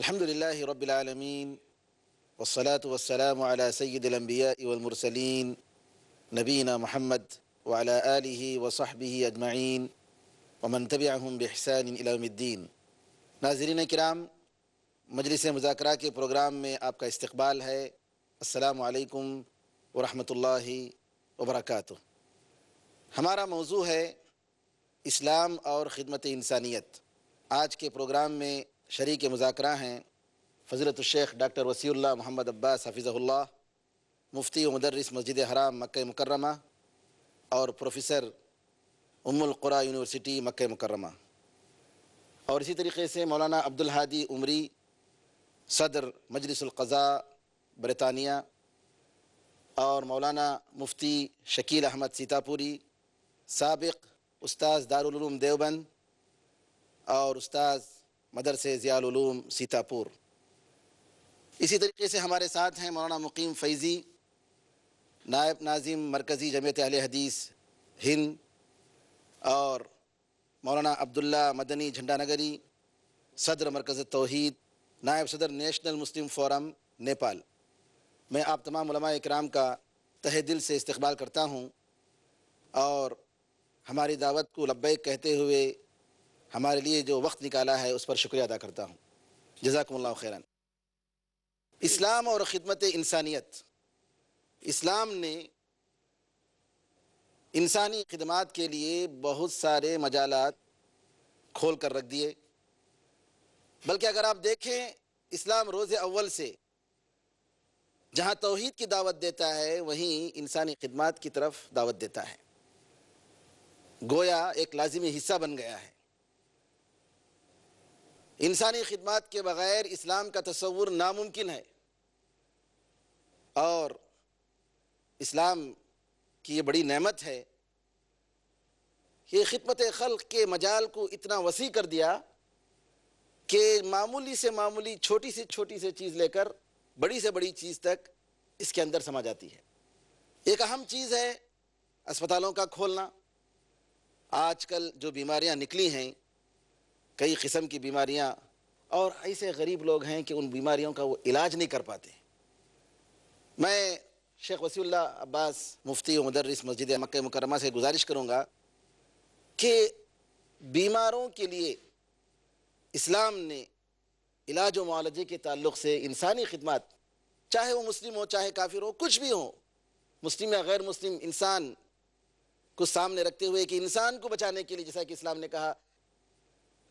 الحمد لله رب العالمين والصلاة والسلام على سيد الأنبياء والمرسلين نبينا محمد وعلى آله وصحبه أجمعين ومن تبعهم بإحسان إلى يوم الدين۔ ناظرین کرام، مجلس مذاکرہ کے پروگرام میں آپ کا استقبال ہے۔ السلام علیکم ورحمۃ اللہ وبرکاتہ۔ ہمارا موضوع ہے اسلام اور خدمت انسانیت۔ آج کے پروگرام میں شریک مذاکرہ ہیں فضیلت الشیخ ڈاکٹر وسیع اللہ محمد عباس حفظہ اللہ، مفتی و مدرس مسجد حرام مکہ مکرمہ، اور پروفیسر ام القریٰ یونیورسٹی مکہ مکرمہ، اور اسی طریقے سے مولانا عبدالہادی عمری، صدر مجلس القضاء برطانیہ، اور مولانا مفتی شکیل احمد سیتاپوری، سابق استاذ دارالعلوم دیوبند اور استاذ مدرسہ ضیاء العلوم سیتاپور۔ اسی طریقے سے ہمارے ساتھ ہیں مولانا مقیم فیضی، نائب ناظم مرکزی جمعیت اہل حدیث ہند، اور مولانا عبداللہ مدنی جھنڈا نگری، صدر مرکز توحید، نائب صدر نیشنل مسلم فورم نیپال۔ میں آپ تمام علماء اکرام کا تہہ دل سے استقبال کرتا ہوں اور ہماری دعوت کو لبیک کہتے ہوئے ہمارے لیے جو وقت نکالا ہے اس پر شکریہ ادا کرتا ہوں۔ جزاکم اللہ خیرا۔ اسلام اور خدمت انسانیت۔ اسلام نے انسانی خدمات کے لیے بہت سارے مجالات کھول کر رکھ دیے، بلکہ اگر آپ دیکھیں اسلام روز اول سے جہاں توحید کی دعوت دیتا ہے وہیں انسانی خدمات کی طرف دعوت دیتا ہے، گویا ایک لازمی حصہ بن گیا ہے۔ انسانی خدمات کے بغیر اسلام کا تصور ناممکن ہے، اور اسلام کی یہ بڑی نعمت ہے کہ خدمت خلق کے مجال کو اتنا وسیع کر دیا کہ معمولی سے معمولی چھوٹی سے چیز لے کر بڑی سے بڑی چیز تک اس کے اندر سما جاتی ہے۔ ایک اہم چیز ہے اسپتالوں کا کھولنا۔ آج کل جو بیماریاں نکلی ہیں، کئی قسم کی بیماریاں، اور ایسے غریب لوگ ہیں کہ ان بیماریوں کا وہ علاج نہیں کر پاتے۔ میں شیخ وسیع اللہ عباس مفتی و مدرس مسجد مکہ مکرمہ سے گزارش کروں گا کہ بیماروں کے لیے اسلام نے علاج و معالجے کے تعلق سے انسانی خدمات، چاہے وہ مسلم ہو چاہے کافر ہو، کچھ بھی ہو، مسلم یا غیر مسلم، انسان کو سامنے رکھتے ہوئے کہ انسان کو بچانے کے لیے، جیسا کہ اسلام نے کہا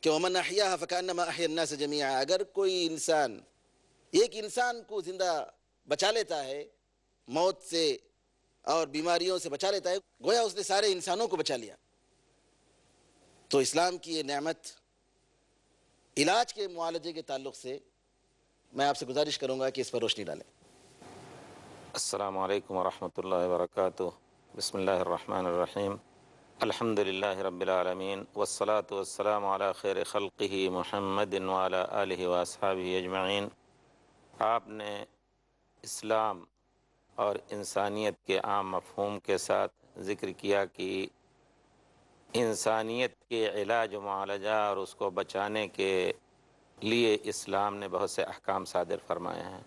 کہ وَمَنْ أَحْيَاهَا فَكَأَنَّمَا أَحْيَا النَّاسَ جَمِيعًا، اگر کوئی انسان ایک انسان کو زندہ بچا لیتا ہے، موت سے اور بیماریوں سے بچا لیتا ہے، گویا اس نے سارے انسانوں کو بچا لیا۔ تو اسلام کی یہ نعمت علاج کے معالجے کے تعلق سے میں آپ سے گزارش کروں گا کہ اس پر روشنی ڈالیں۔ السلام علیکم ورحمۃ اللہ وبرکاتہ۔ بسم اللہ الرحمن الرحیم۔ الحمد للہ رب العالمین، والصلاة والسلام علی خیر خلقہ محمد وعلی آلہ واصحابہ اجمعین۔ آپ نے اسلام اور انسانیت کے عام مفہوم کے ساتھ ذکر کیا کہ انسانیت کے علاج و معالجہ اور اس کو بچانے کے لیے اسلام نے بہت سے احکام صادر فرمائے ہیں۔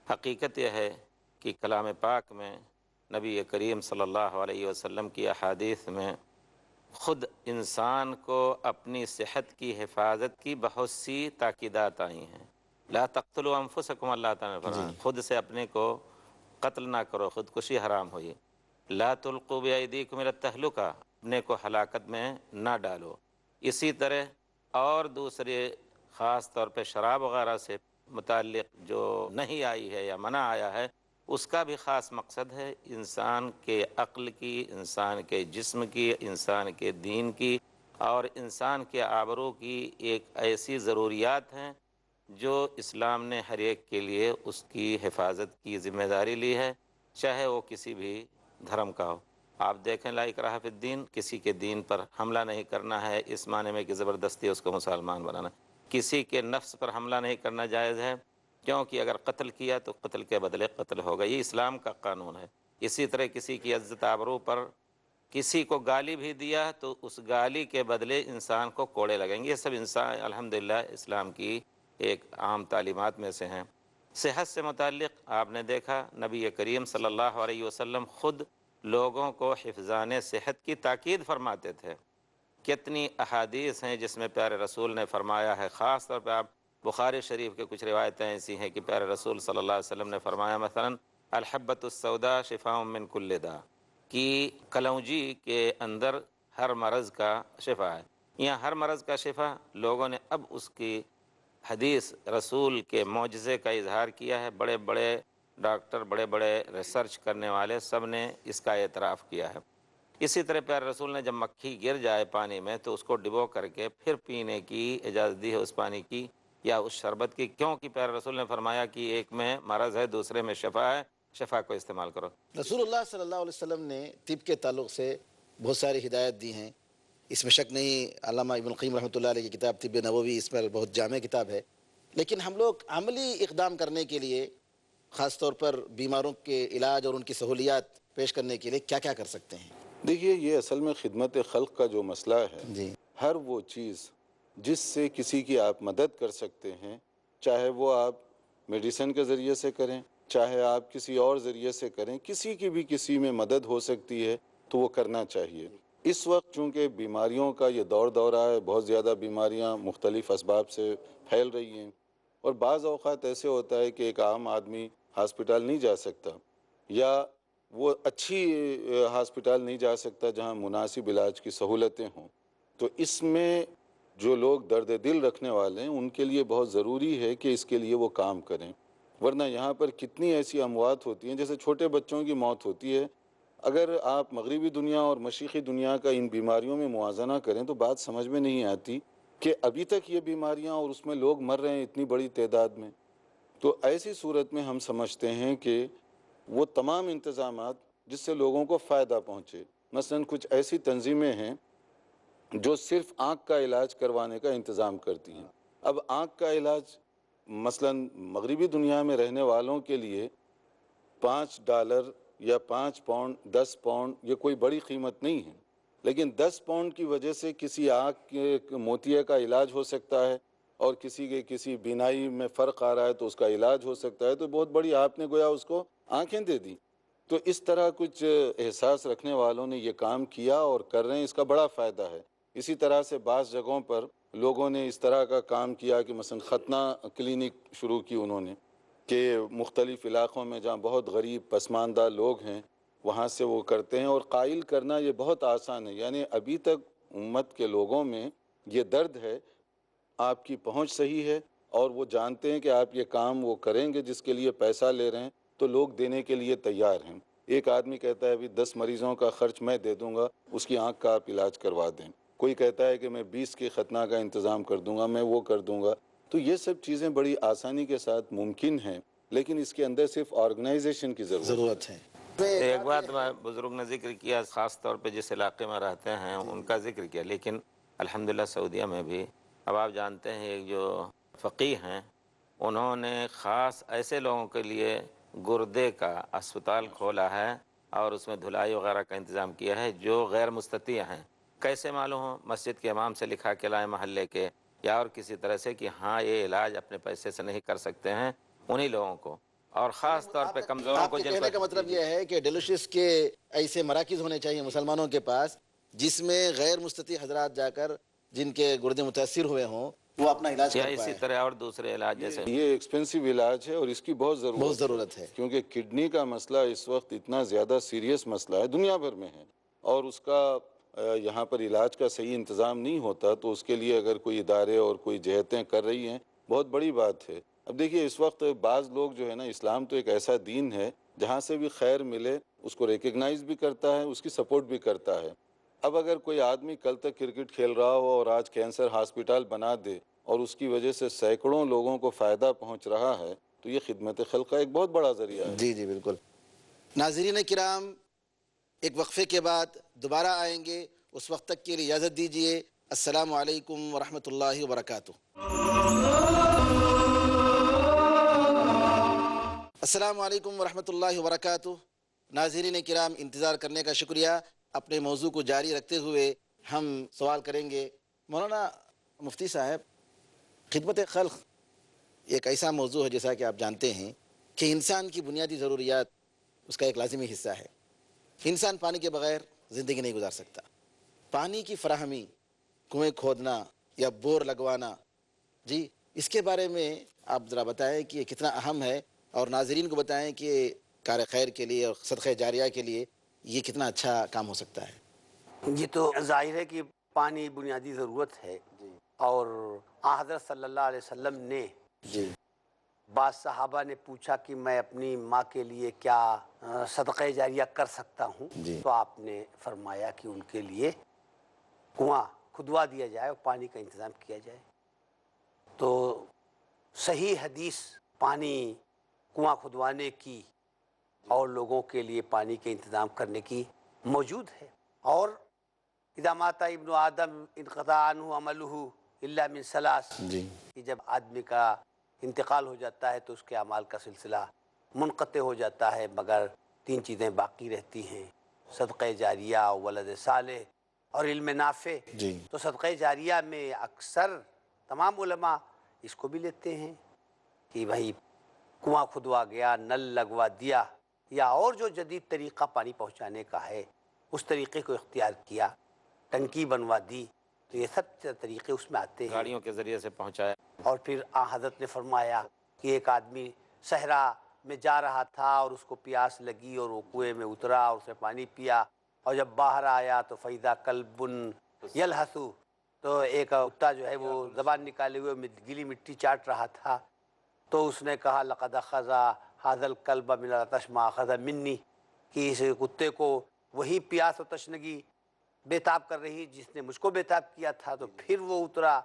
حقیقت یہ ہے کہ کلام پاک میں نبی کریم صلی اللہ علیہ وسلم کی احادیث میں خود انسان کو اپنی صحت کی حفاظت کی بہت سی تاکیدات آئی ہیں۔ لا تقتلوا انفسکم، اللہ تعالیٰ نے جی، فرمایا خود سے اپنے کو قتل نہ کرو، خودکشی حرام ہوئی۔ لا تلقوا بایدیکم الی التہلکہ، اپنے کو ہلاکت میں نہ ڈالو۔ اسی طرح اور دوسرے خاص طور پہ شراب وغیرہ سے متعلق جو نہیں آئی ہے یا منع آیا ہے، اس کا بھی خاص مقصد ہے انسان کے عقل کی، انسان کے جسم کی، انسان کے دین کی اور انسان کے آبرو کی ایک ایسی ضروریات ہیں جو اسلام نے ہر ایک کے لیے اس کی حفاظت کی ذمہ داری لی ہے، چاہے وہ کسی بھی دھرم کا ہو۔ آپ دیکھیں لا اکراہ فی الدین، کسی کے دین پر حملہ نہیں کرنا ہے اس معنی میں کہ زبردستی اس کو مسلمان بنانا۔ کسی کے نفس پر حملہ نہیں کرنا جائز ہے، کیونکہ اگر قتل کیا تو قتل کے بدلے قتل ہوگا، یہ اسلام کا قانون ہے۔ اسی طرح کسی کی عزت آبرو پر کسی کو گالی بھی دیا تو اس گالی کے بدلے انسان کو کوڑے لگیں گے۔ یہ سب انسان الحمدللہ اسلام کی ایک عام تعلیمات میں سے ہیں۔ صحت سے متعلق آپ نے دیکھا نبی کریم صلی اللہ علیہ وسلم خود لوگوں کو حفظان صحت کی تاکید فرماتے تھے۔ کتنی احادیث ہیں جس میں پیارے رسول نے فرمایا ہے، خاص طور پہ آپ بخاری شریف کے کچھ روایتیں ایسی ہیں کہ پیارے رسول صلی اللہ علیہ وسلم نے فرمایا مثلا الحبۃ السوداء شفاء من کل داء، کہ کلونجی کے اندر ہر مرض کا شفا ہے۔ یہاں ہر مرض کا شفا، لوگوں نے اب اس کی حدیث رسول کے معجزے کا اظہار کیا ہے۔ بڑے بڑے ڈاکٹر، بڑے بڑے ریسرچ کرنے والے سب نے اس کا اعتراف کیا ہے۔ اسی طرح پیارے رسول نے جب مکھی گر جائے پانی میں تو اس کو ڈبو کر کے پھر پینے کی اجازت دی ہے اس پانی کی یا اس شربت کی، کیونکہ پیارے رسول نے فرمایا کہ ایک میں مرض ہے دوسرے میں شفا ہے، شفا کو استعمال کرو۔ رسول اللہ صلی اللہ علیہ وسلم نے طب کے تعلق سے بہت ساری ہدایت دی ہیں، اس میں شک نہیں۔ علامہ ابن القیم رحمۃ اللہ علیہ کی کتاب طب نبوی اس پر بہت جامع کتاب ہے، لیکن ہم لوگ عملی اقدام کرنے کے لیے، خاص طور پر بیماروں کے علاج اور ان کی سہولیات پیش کرنے کے لیے کیا کیا کر سکتے ہیں؟ دیکھیے، یہ اصل میں خدمت خلق کا جو مسئلہ ہے، جی ہر وہ چیز جس سے کسی کی آپ مدد کر سکتے ہیں، چاہے وہ آپ میڈیسن کے ذریعے سے کریں، چاہے آپ کسی اور ذریعے سے کریں، کسی کی بھی کسی میں مدد ہو سکتی ہے تو وہ کرنا چاہیے۔ اس وقت چونکہ بیماریوں کا یہ دورہ ہے، بہت زیادہ بیماریاں مختلف اسباب سے پھیل رہی ہیں، اور بعض اوقات ایسے ہوتا ہے کہ ایک عام آدمی ہاسپٹل نہیں جا سکتا، یا وہ اچھی ہاسپٹل نہیں جا سکتا جہاں مناسب علاج کی سہولتیں ہوں۔ تو اس میں جو لوگ درد دل رکھنے والے ہیں ان کے لیے بہت ضروری ہے کہ اس کے لیے وہ کام کریں، ورنہ یہاں پر کتنی ایسی اموات ہوتی ہیں، جیسے چھوٹے بچوں کی موت ہوتی ہے۔ اگر آپ مغربی دنیا اور مشرقی دنیا کا ان بیماریوں میں موازنہ کریں تو بات سمجھ میں نہیں آتی کہ ابھی تک یہ بیماریاں اور اس میں لوگ مر رہے ہیں اتنی بڑی تعداد میں۔ تو ایسی صورت میں ہم سمجھتے ہیں کہ وہ تمام انتظامات جس سے لوگوں کو فائدہ پہنچے، مثلا کچھ ایسی تنظیمیں ہیں جو صرف آنکھ کا علاج کروانے کا انتظام کرتی ہیں۔ اب آنکھ کا علاج مثلا مغربی دنیا میں رہنے والوں کے لیے $5 یا 5 پاؤنڈ، 10 پاؤنڈ یہ کوئی بڑی قیمت نہیں ہے، لیکن 10 پاؤنڈ کی وجہ سے کسی آنکھ کے موتیے کا علاج ہو سکتا ہے، اور کسی کے کسی بینائی میں فرق آ رہا ہے تو اس کا علاج ہو سکتا ہے، تو بہت بڑی آپ نے گویا اس کو آنکھیں دے دی۔ تو اس طرح کچھ احساس رکھنے والوں نے یہ کام کیا اور کر رہے ہیں، اس کا بڑا فائدہ ہے۔ اسی طرح سے بعض جگہوں پر لوگوں نے اس طرح کا کام کیا کہ مثلا ختنہ کلینک شروع کی انہوں نے، کہ مختلف علاقوں میں جہاں بہت غریب پسماندہ لوگ ہیں وہاں سے وہ کرتے ہیں، اور قائل کرنا یہ بہت آسان ہے۔ یعنی ابھی تک امت کے لوگوں میں یہ درد ہے، آپ کی پہنچ صحیح ہے اور وہ جانتے ہیں کہ آپ یہ کام وہ کریں گے جس کے لیے پیسہ لے رہے ہیں، تو لوگ دینے کے لیے تیار ہیں۔ ایک آدمی کہتا ہے ابھی 10 مریضوں کا خرچ میں دے دوں گا، اس کی آنکھ کا آپ علاج کروا دیں۔ کوئی کہتا ہے کہ میں 20 کے ختنہ کا انتظام کر دوں گا، میں وہ کر دوں گا۔ تو یہ سب چیزیں بڑی آسانی کے ساتھ ممکن ہیں، لیکن اس کے اندر صرف آرگنائزیشن کی ضرورت ہے۔ ایک بات بزرگ نے ذکر کیا، خاص طور پہ جس علاقے میں رہتے ہیں ان کا ذکر کیا، لیکن الحمدللہ سعودیہ میں بھی اب آپ جانتے ہیں ایک جو فقیہ ہیں انہوں نے خاص ایسے لوگوں کے لیے گردے کا اسپتال کھولا ہے اور اس میں دھلائی وغیرہ کا انتظام کیا ہے جو غیر مستطیع ہیں۔ کیسے معلوم ہو؟ مسجد کے امام سے لکھا کے لائے محلے کے یا اور کسی طرح سے کہ ہاں یہ علاج اپنے پیسے سے نہیں کر سکتے ہیں، انہی لوگوں کو، اور خاص طور پہ کمزوروں آپ کو کے جن کو کہنے کا مطلب یہ ہے کہ ڈیلیشس کے ایسے مراکز ہونے چاہیے مسلمانوں کے پاس جس میں غیر مستطیع حضرات جا کر جن کے گردے متاثر ہوئے ہوں وہ اپنا علاج یا کر اسی پائے۔ طرح اور دوسرے علاج جیسے یہ ایکسپینسو علاج ہے اور اس کی بہت ضرورت ہے، کیونکہ کڈنی کا مسئلہ اس وقت اتنا زیادہ سیریس مسئلہ ہے، دنیا بھر میں ہے، اور اس کا یہاں پر علاج کا صحیح انتظام نہیں ہوتا، تو اس کے لیے اگر کوئی ادارے اور کوئی جہتیں کر رہی ہیں بہت بڑی بات ہے۔ اب دیکھیے اس وقت بعض لوگ جو ہے نا، اسلام تو ایک ایسا دین ہے جہاں سے بھی خیر ملے اس کو ریکگنائز بھی کرتا ہے، اس کی سپورٹ بھی کرتا ہے۔ اب اگر کوئی آدمی کل تک کرکٹ کھیل رہا ہو اور آج کینسر ہاسپٹل بنا دے اور اس کی وجہ سے سینکڑوں لوگوں کو فائدہ پہنچ رہا ہے، تو یہ خدمت خلق کا ایک بہت بڑا ذریعہ ہے۔ جی بالکل۔ ناظرین کرام، ایک وقفے کے بعد دوبارہ آئیں گے، اس وقت تک کے لیے اجازت دیجیے۔ السلام علیکم ورحمۃ اللہ وبرکاتہ۔ السلام علیکم ورحمۃ اللہ وبرکاتہ۔ ناظرین کرام، انتظار کرنے کا شکریہ۔ اپنے موضوع کو جاری رکھتے ہوئے ہم سوال کریں گے۔ مولانا مفتی صاحب، خدمت خلق ایک ایسا موضوع ہے جیسا کہ آپ جانتے ہیں کہ انسان کی بنیادی ضروریات اس کا ایک لازمی حصہ ہے. انسان پانی کے بغیر زندگی نہیں گزار سکتا. پانی کی فراہمی، کنویں کھودنا یا بور لگوانا، جی اس کے بارے میں آپ ذرا بتائیں کہ یہ کتنا اہم ہے، اور ناظرین کو بتائیں کہ کار خیر کے لیے اور صدقہ جاریہ کے لیے یہ کتنا اچھا کام ہو سکتا ہے. یہ تو ظاہر ہے کہ پانی بنیادی ضرورت ہے، اور حضرت صلی اللہ علیہ وسلم نے جی بعض صحابہ نے پوچھا کہ میں اپنی ماں کے لیے کیا صدقہ جاریہ کر سکتا ہوں، جی تو آپ نے فرمایا کہ ان کے لیے کنواں کھدوا دیا جائے اور پانی کا انتظام کیا جائے. تو صحیح حدیث پانی کنواں کھدوانے کی اور لوگوں کے لیے پانی کے انتظام کرنے کی موجود ہے. اور اذا مات ابن آدم انقطع عنہ عملہ الا من ثلاث، جی کہ جب آدمی کا انتقال ہو جاتا ہے تو اس کے اعمال کا سلسلہ منقطع ہو جاتا ہے، مگر تین چیزیں باقی رہتی ہیں: صدقہ جاریہ، ولد صالح اور علم نافع. جی تو صدقہ جاریہ میں اکثر تمام علماء اس کو بھی لیتے ہیں کہ بھائی کنواں کھدوا گیا، نل لگوا دیا، یا اور جو جدید طریقہ پانی پہنچانے کا ہے اس طریقے کو اختیار کیا، ٹنکی بنوا دی، تو یہ سب طریقے اس میں آتے ہیں. گاڑیوں کے ذریعے سے پہنچایا. اور پھر حضرت نے فرمایا کہ ایک آدمی صحرا میں جا رہا تھا اور اس کو پیاس لگی اور وہ کنویں میں اترا اور اسے پانی پیا، اور جب باہر آیا تو فیضا کلب یلحسو، تو ایک کتا جو ہے وہ زبان نکالے ہوئے گیلی مٹی چاٹ رہا تھا. تو اس نے کہا لقد اخذ هذا الكلب من العطش ما اخذ مني، کہ اس کتے کو وہی پیاس و تشنگی بےتاب کر رہی جس نے مجھ کو بےتاب کیا تھا. تو پھر وہ اترا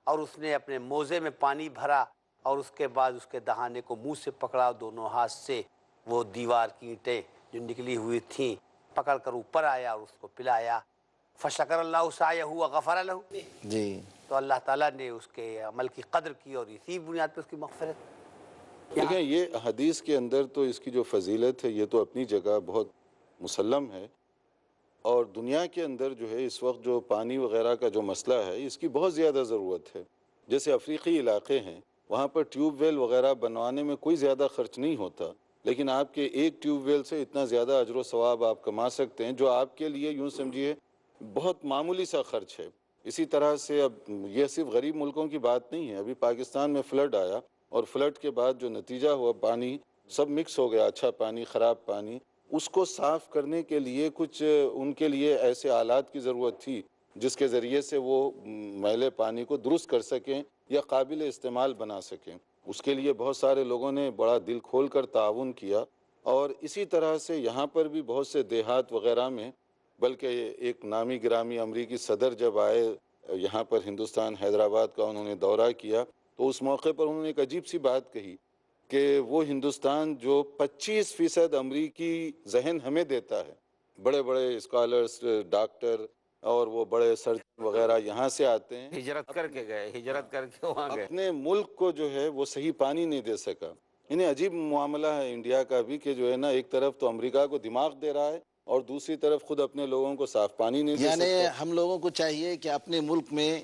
اور اس نے اپنے موزے میں پانی بھرا، اور اس کے بعد اس کے دہانے کو منہ سے پکڑا، دونوں ہاتھ سے وہ دیوار کی اینٹیں جو نکلی ہوئی تھیں پکڑ کر اوپر آیا اور اس کو پلایا. فشکر اللہ سعیہ وغفر لہ، جی تو اللہ تعالیٰ نے اس کے عمل کی قدر کی اور اسی بنیاد پہ اس کی مغفرت. دیکھیں یہ حدیث کے اندر تو اس کی جو فضیلت ہے یہ تو اپنی جگہ بہت مسلم ہے، اور دنیا کے اندر جو ہے اس وقت جو پانی وغیرہ کا جو مسئلہ ہے اس کی بہت زیادہ ضرورت ہے. جیسے افریقی علاقے ہیں وہاں پر ٹیوب ویل وغیرہ بنوانے میں کوئی زیادہ خرچ نہیں ہوتا، لیکن آپ کے ایک ٹیوب ویل سے اتنا زیادہ اجر و ثواب آپ کما سکتے ہیں جو آپ کے لیے یوں سمجھیے بہت معمولی سا خرچ ہے. اسی طرح سے اب یہ صرف غریب ملکوں کی بات نہیں ہے، ابھی پاکستان میں فلڈ آیا اور فلڈ کے بعد جو نتیجہ ہوا پانی سب مکس ہو گیا، اچھا پانی خراب پانی، اس کو صاف کرنے کے لیے کچھ ان کے لیے ایسے آلات کی ضرورت تھی جس کے ذریعے سے وہ میلے پانی کو درست کر سکیں یا قابل استعمال بنا سکیں. اس کے لیے بہت سارے لوگوں نے بڑا دل کھول کر تعاون کیا، اور اسی طرح سے یہاں پر بھی بہت سے دیہات وغیرہ میں، بلکہ ایک نامی گرامی امریکی صدر جب آئے یہاں پر ہندوستان حیدرآباد کا انہوں نے دورہ کیا تو اس موقع پر انہوں نے ایک عجیب سی بات کہی کہ وہ ہندوستان جو 25% امریکی ذہن ہمیں دیتا ہے، بڑے بڑے اسکالرس، ڈاکٹر اور وہ بڑے سرجن وغیرہ یہاں سے آتے ہیں، ہجرت کر کے گئے، ہجرت کر کے وہاں گئے. اپنے ملک کو جو ہے وہ صحیح پانی نہیں دے سکا. انہیں عجیب معاملہ ہے انڈیا کا بھی کہ جو ہے نا ایک طرف تو امریکہ کو دماغ دے رہا ہے اور دوسری طرف خود اپنے لوگوں کو صاف پانی نہیں دے یعنی سکتا. ہم لوگوں کو چاہیے کہ اپنے ملک میں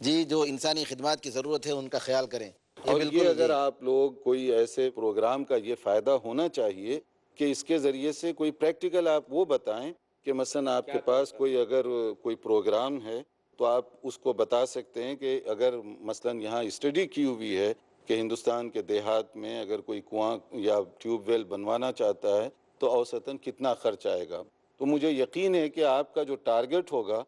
جی جو انسانی خدمات کی ضرورت ہے ان کا خیال کریں. یہ اور یہ بالکل اگر جی آپ لوگ کوئی ایسے پروگرام کا یہ فائدہ ہونا چاہیے کہ اس کے ذریعے سے کوئی پریکٹیکل آپ وہ بتائیں کہ مثلا آپ کے پاس کوئی اگر کوئی پروگرام ہے تو آپ اس کو بتا سکتے ہیں کہ اگر مثلا یہاں اسٹڈی کی ہوئی ہے کہ ہندوستان کے دیہات میں اگر کوئی کنواں یا ٹیوب ویل بنوانا چاہتا ہے تو اوسطاً کتنا خرچ آئے گا. تو مجھے یقین ہے کہ آپ کا جو ٹارگٹ ہوگا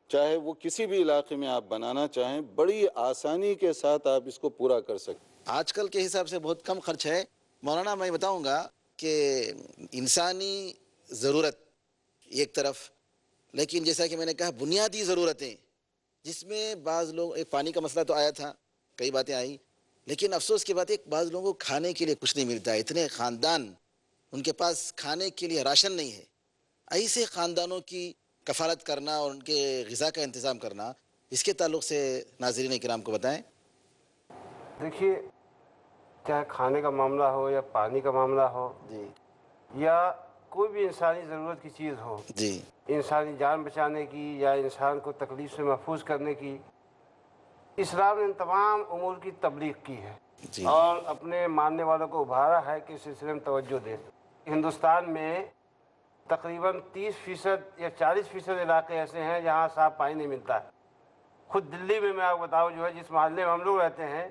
چاہے وہ کسی بھی علاقے میں آپ بنانا چاہیں بڑی آسانی کے ساتھ آپ اس کو پورا کر سکتے. آج کل کے حساب سے بہت کم خرچ ہے. مولانا میں بتاؤں گا کہ انسانی ضرورت ایک طرف، لیکن جیسا کہ میں نے کہا بنیادی ضرورتیں جس میں بعض لوگ، ایک پانی کا مسئلہ تو آیا تھا، کئی باتیں آئیں، لیکن افسوس کی بات ہے بعض لوگوں کو کھانے کے لیے کچھ نہیں ملتا ہے. اتنے خاندان ان کے پاس کھانے کے لیے راشن نہیں ہے. ایسے خاندانوں کی کفالت کرنا اور ان کے غذا کا انتظام کرنا، اس کے تعلق سے ناظرین کرام کو بتائیں. دیکھیے، چاہے کھانے کا معاملہ ہو یا پانی کا معاملہ ہو جی یا کوئی بھی انسانی ضرورت کی چیز ہو، جی انسانی جان بچانے کی یا انسان کو تکلیف سے محفوظ کرنے کی، اسلام نے ان تمام امور کی تبلیغ کی ہے. جی اور اپنے ماننے والوں کو ابھارا ہے کہ اس سلسلے میں توجہ دیں۔ ہندوستان میں تقریباً 30% یا 40% علاقے ایسے ہیں جہاں صاف پانی نہیں ملتا ہے۔ خود دلی میں آپ کو بتاؤں جو ہے جس محلے میں ہم لوگ رہتے ہیں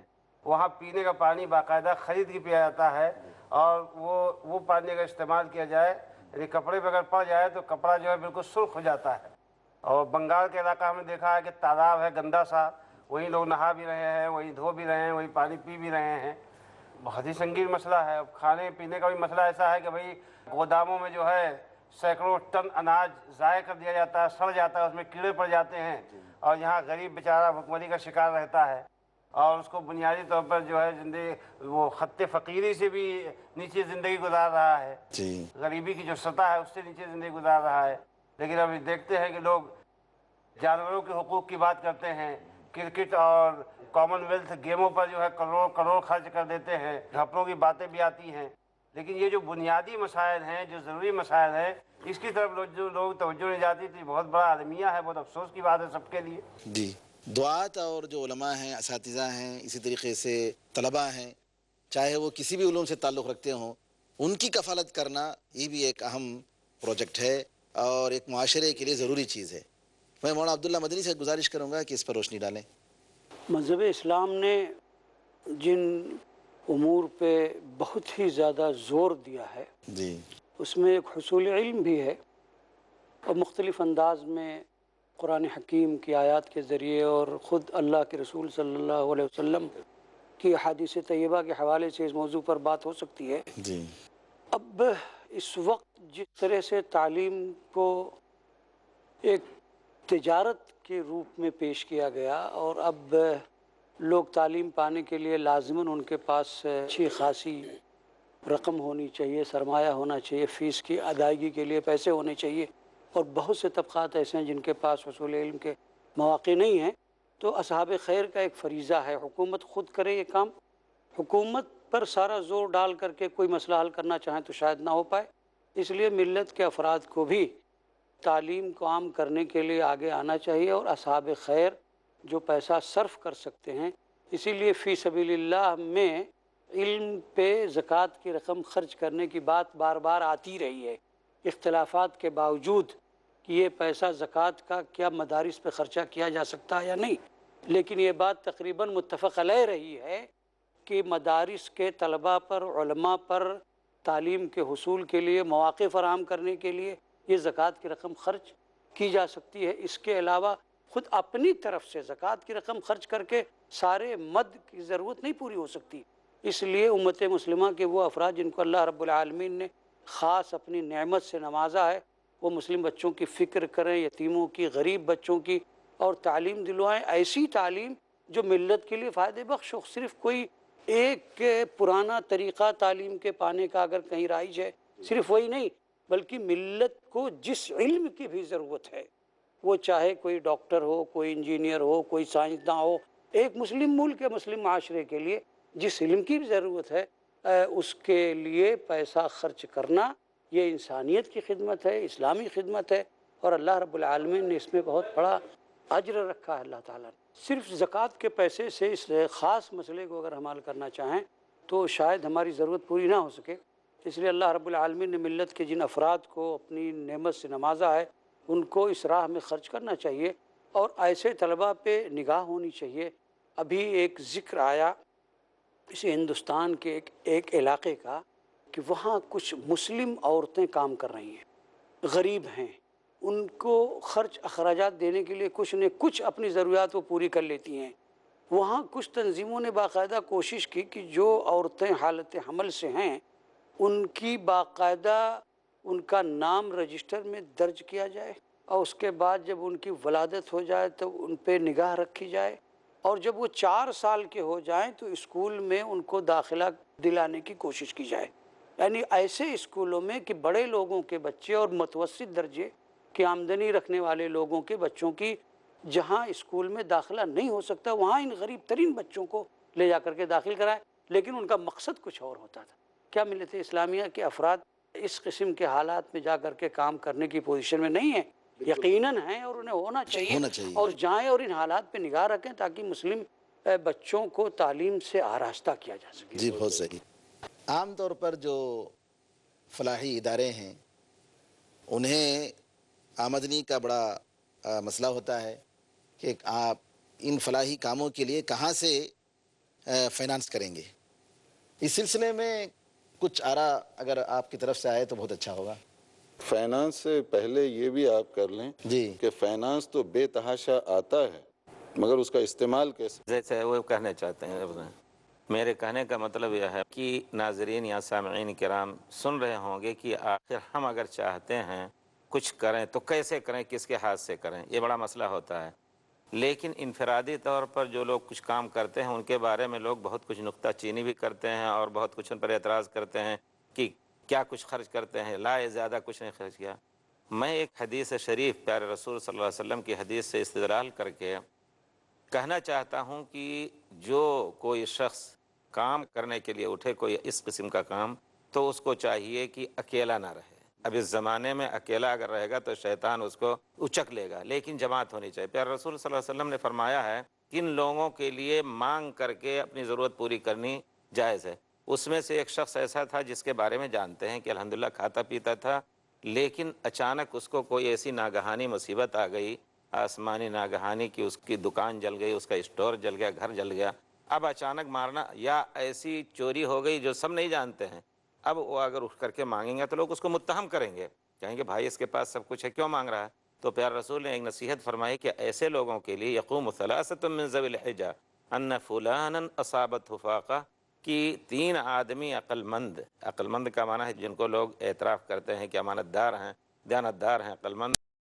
وہاں پینے کا پانی باقاعدہ خرید کے پیا جاتا ہے، اور وہ پانی اگر استعمال کیا جائے یعنی کپڑے پہ اگر پڑ جائے تو کپڑا جو ہے بالکل سرخ ہو جاتا ہے۔ اور بنگال کے علاقہ ہم نے دیکھا ہے کہ تالاب ہے گندا سا، وہیں لوگ نہا بھی رہے ہیں، وہیں دھو بھی رہے ہیں، وہیں پانی پی بھی رہے ہیں۔ بہت ہی سنگین مسئلہ ہے۔ اب کھانے پینے کا بھی مسئلہ ایسا ہے کہ بھئی گوداموں میں جو ہے سینکڑوں ٹن اناج ضائع کر دیا جاتا ہے، سڑ جاتا ہے، اس میں کیڑے پڑ جاتے ہیں، اور یہاں غریب بیچارہ بھوکمری کا شکار رہتا ہے، اور اس کو بنیادی طور پر جو ہے زندگی وہ خط فقیری سے بھی نیچے زندگی گزار رہا ہے، جی غریبی کی جو سطح ہے اس سے نیچے زندگی گزار رہا ہے۔ لیکن ابھی دیکھتے ہیں کہ لوگ جانوروں کے حقوق کی بات کرتے ہیں، کرکٹ اور کامن ویلتھ گیموں پر جو ہے کروڑ کروڑ خرچ کر دیتے ہیں، گھپلوں کی باتیں بھی آتی ہیں، لیکن یہ جو بنیادی مسائل ہیں، جو ضروری مسائل ہیں، اس کی طرف جو لوگ توجہ نہیں جاتی تھی، بہت بڑا المیہ ہے، بہت افسوس کی بات ہے سب کے لیے۔ جی دعات اور جو علماء ہیں، اساتذہ ہیں، اسی طریقے سے طلباء ہیں، چاہے وہ کسی بھی علوم سے تعلق رکھتے ہوں، ان کی کفالت کرنا یہ بھی ایک اہم پروجیکٹ ہے اور ایک معاشرے کے لیے ضروری چیز ہے۔ میں مولانا عبداللہ مدنی سے گزارش کروں گا کہ اس پر روشنی ڈالیں۔ مذہب اسلام نے جن امور پہ بہت ہی زیادہ زور دیا ہے جی اس میں ایک حصول علم بھی ہے، اور مختلف انداز میں قرآن حکیم کی آیات کے ذریعے اور خود اللہ کے رسول صلی اللہ علیہ وسلم کی احادیث طیبہ کے حوالے سے اس موضوع پر بات ہو سکتی ہے۔ جی اب اس وقت جس طرح سے تعلیم کو ایک تجارت کے روپ میں پیش کیا گیا، اور اب لوگ تعلیم پانے کے لیے لازماً ان کے پاس اچھی خاصی رقم ہونی چاہیے، سرمایہ ہونا چاہیے، فیس کی ادائیگی کے لیے پیسے ہونے چاہیے، اور بہت سے طبقات ایسے ہیں جن کے پاس حصول علم کے مواقع نہیں ہیں، تو اصحاب خیر کا ایک فریضہ ہے حکومت خود کرے یہ کام۔ حکومت پر سارا زور ڈال کر کے کوئی مسئلہ حل کرنا چاہیں تو شاید نہ ہو پائے، اس لیے ملت کے افراد کو بھی تعلیم کو عام کرنے کے لیے آگے آنا چاہیے، اور اصحاب خیر جو پیسہ صرف کر سکتے ہیں، اسی لیے فی سبیل اللہ میں علم پہ زکوٰۃ کی رقم خرچ کرنے کی بات بار بار آتی رہی ہے، اختلافات کے باوجود کہ یہ پیسہ زکوٰۃ کا کیا مدارس پہ خرچہ کیا جا سکتا ہے یا نہیں، لیکن یہ بات تقریباً متفق علیہ رہی ہے کہ مدارس کے طلباء پر، علماء پر تعلیم کے حصول کے لیے مواقع فراہم کرنے کے لیے یہ زکوٰۃ کی رقم خرچ کی جا سکتی ہے۔ اس کے علاوہ خود اپنی طرف سے زکوٰۃ کی رقم خرچ کر کے سارے مد کی ضرورت نہیں پوری ہو سکتی، اس لیے امت مسلمہ کے وہ افراد جن کو اللہ رب العالمین نے خاص اپنی نعمت سے نوازا ہے، وہ مسلم بچوں کی فکر کریں، یتیموں کی، غریب بچوں کی، اور تعلیم دلوائیں، ایسی تعلیم جو ملت کے لیے فائدہ بخش ہو۔ صرف کوئی ایک پرانا طریقہ تعلیم کے پانے کا اگر کہیں رائج ہے، صرف وہی نہیں، بلکہ ملت کو جس علم کی بھی ضرورت ہے، وہ چاہے کوئی ڈاکٹر ہو، کوئی انجینئر ہو، کوئی سائنسداں ہو، ایک مسلم ملک کے مسلم معاشرے کے لیے جس علم کی بھی ضرورت ہے، اس کے لیے پیسہ خرچ کرنا یہ انسانیت کی خدمت ہے، اسلامی خدمت ہے، اور اللہ رب العالمین نے اس میں بہت بڑا اجر رکھا ہے اللہ تعالیٰ نے۔ صرف زکوٰۃ کے پیسے سے اس خاص مسئلے کو اگر ہم حل کرنا چاہیں تو شاید ہماری ضرورت پوری نہ ہو سکے، اس لیے اللہ رب العالمین نے ملت کے جن افراد کو اپنی نعمت سے نوازا ہے ان کو اس راہ میں خرچ کرنا چاہیے، اور ایسے طلباء پہ نگاہ ہونی چاہیے۔ ابھی ایک ذکر آیا اسی ہندوستان کے ایک علاقے کا کہ وہاں کچھ مسلم عورتیں کام کر رہی ہیں، غریب ہیں، ان کو خرچ اخراجات دینے کے لیے کچھ نہ کچھ اپنی ضروریات وہ پوری کر لیتی ہیں۔ وہاں کچھ تنظیموں نے باقاعدہ کوشش کی کہ جو عورتیں حالت حمل سے ہیں ان کی باقاعدہ ان کا نام رجسٹر میں درج کیا جائے، اور اس کے بعد جب ان کی ولادت ہو جائے تو ان پہ نگاہ رکھی جائے، اور جب وہ 4 سال کے ہو جائیں تو اسکول میں ان کو داخلہ دلانے کی کوشش کی جائے، یعنی ایسے اسکولوں میں کہ بڑے لوگوں کے بچے اور متوسط درجے کی آمدنی رکھنے والے لوگوں کے بچوں کی جہاں اسکول میں داخلہ نہیں ہو سکتا وہاں ان غریب ترین بچوں کو لے جا کر کے داخل کرائے، لیکن ان کا مقصد کچھ اور ہوتا تھا۔ کیا ملت اسلامیہ کے افراد اس قسم کے حالات میں جا کر کے کام کرنے کی پوزیشن میں نہیں ہیں؟ یقیناً ہیں، اور انہیں ہونا چاہیے، اور جائیں اور ان حالات پہ نگاہ رکھیں تاکہ مسلم بچوں کو تعلیم سے آراستہ کیا جا سکے؟ جی بہت صحیح. عام طور پر جو فلاحی ادارے ہیں انہیں آمدنی کا بڑا مسئلہ ہوتا ہے کہ آپ ان فلاحی کاموں کے لیے کہاں سے فائنانس کریں گے. اس سلسلے میں کچھ آرا اگر آپ کی طرف سے آئے تو بہت اچھا ہوگا. فائنانس سے پہلے یہ بھی آپ کر لیں جی کہ فائنانس تو بے تحاشا آتا ہے، مگر اس کا استعمال کیسے؟ جیسے وہ کہنا چاہتے ہیں، میرے کہنے کا مطلب یہ ہے کہ ناظرین یا سامعین کرام سن رہے ہوں گے کہ آخر ہم اگر چاہتے ہیں کچھ کریں تو کیسے کریں، کس کے ہاتھ سے کریں، یہ بڑا مسئلہ ہوتا ہے. لیکن انفرادی طور پر جو لوگ کچھ کام کرتے ہیں ان کے بارے میں لوگ بہت کچھ نکتہ چینی بھی کرتے ہیں اور بہت کچھ ان پر اعتراض کرتے ہیں کہ کیا کچھ خرچ کرتے ہیں، لا زیادہ کچھ نہیں خرچ کیا. میں ایک حدیث شریف پیارے رسول صلی اللہ علیہ وسلم کی حدیث سے استدلال کر کے کہنا چاہتا ہوں کہ جو کوئی شخص کام کرنے کے لیے اٹھے کوئی اس قسم کا کام، تو اس کو چاہیے کہ اکیلا نہ رہے. اب اس زمانے میں اکیلا اگر رہے گا تو شیطان اس کو اچک لے گا، لیکن جماعت ہونی چاہیے. پیارے رسول صلی اللہ علیہ وسلم نے فرمایا ہے کہ ان لوگوں کے لیے مانگ کر کے اپنی ضرورت پوری کرنی جائز ہے. اس میں سے ایک شخص ایسا تھا جس کے بارے میں جانتے ہیں کہ الحمدللہ کھاتا پیتا تھا، لیکن اچانک اس کو کوئی ایسی ناگہانی مصیبت آ گئی، آسمانی ناگہانی کی، اس کی دکان جل گئی، اس کا اسٹور جل گیا، گھر جل گیا. اب اچانک مارنا یا ایسی چوری ہو گئی جو سب نہیں جانتے ہیں. اب وہ اگر اٹھ کر کے مانگیں گے تو لوگ اس کو متہم کریں گے، کہیں گے بھائی اس کے پاس سب کچھ ہے، کیوں مانگ رہا ہے. تو پیارے رسول نے ایک نصیحت فرمائی کہ ایسے لوگوں کے لیے یقوم ثلاثۃ من ذوی الحجہ ان فلانا اصابتہ فاقہ، کہ 3 آدمی عقل مند کا معنی ہے جن کو لوگ اعتراف کرتے ہیں کہ امانت دار ہیں، دیانت دار ہیں، عقل مند